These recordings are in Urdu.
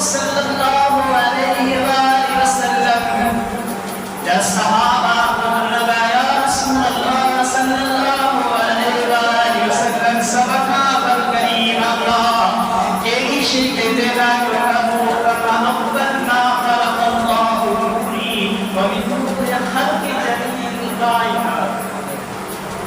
صلی اللہ علیہ وآلہ وسلم یا صحابہ لگایا رسول اللہ صلی اللہ علیہ وآلہ وسلم سبقا بالکریم اللہ ایک شرک دینا کرنا اولنا خلق اللہ نوری ومن نور خلق جلیل الکائنات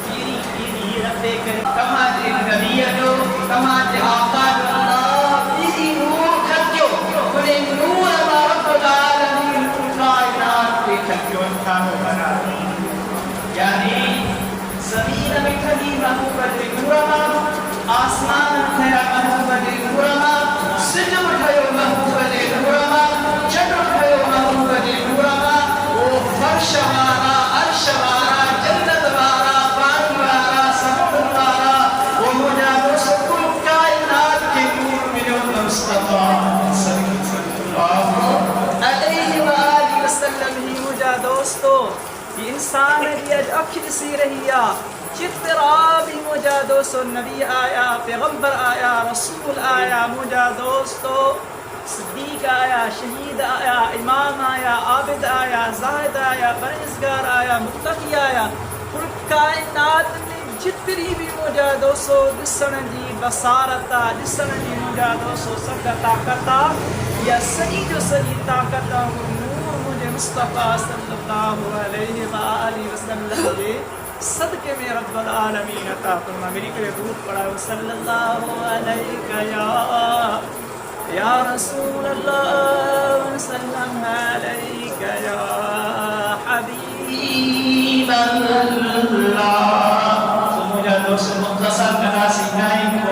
پیری رب کریم تمہارے نبی جو تمہارے آقا اللہ پیری نور کھتیو انہیں نور رب العالمین کائنات کے کھتیو انسانو بنا یعنی زمین میں کھلی محبت نورما آسمان میں محبت نورما سجم کھیو محبت نورما چٹو کھیو محبت نورما وہ فرش مارا عرش مارا جنت مارا پانی مارا سمندر مارا وہ مجھے سکل کائنات کے نور ملو مصطفیٰ صلی اللہ علیہ وآلہ وسلم ہی مجھے دوستو یہ انسان دیج اکھل سی رہیا چترابی مجھے دوستو نبی آیا پیغمبر آیا رسول آیا مجھے دوستو صدیق آیا شہید آیا امام آیا عابد آیا زاہد آیا پرہیزگار آیا متقی آیا پھر کائنات میں جتری بھی مجھے دوستو ڈسن جی بصارتا ڈسن جی مجھے دوستو سب طاقتا یا سجی جو سجی طاقتا نور مجھے مصطفیٰ صلی اللہ علیہ وآلہ وسلم دے صدقے میں رب العالمین عطا فرما میری کے درود پڑھا صلی اللہ علیہ یا رسول اللہ وسلم علیک یا حبیب اللہ تو مجھے دوست مختصر بنا سکھائیں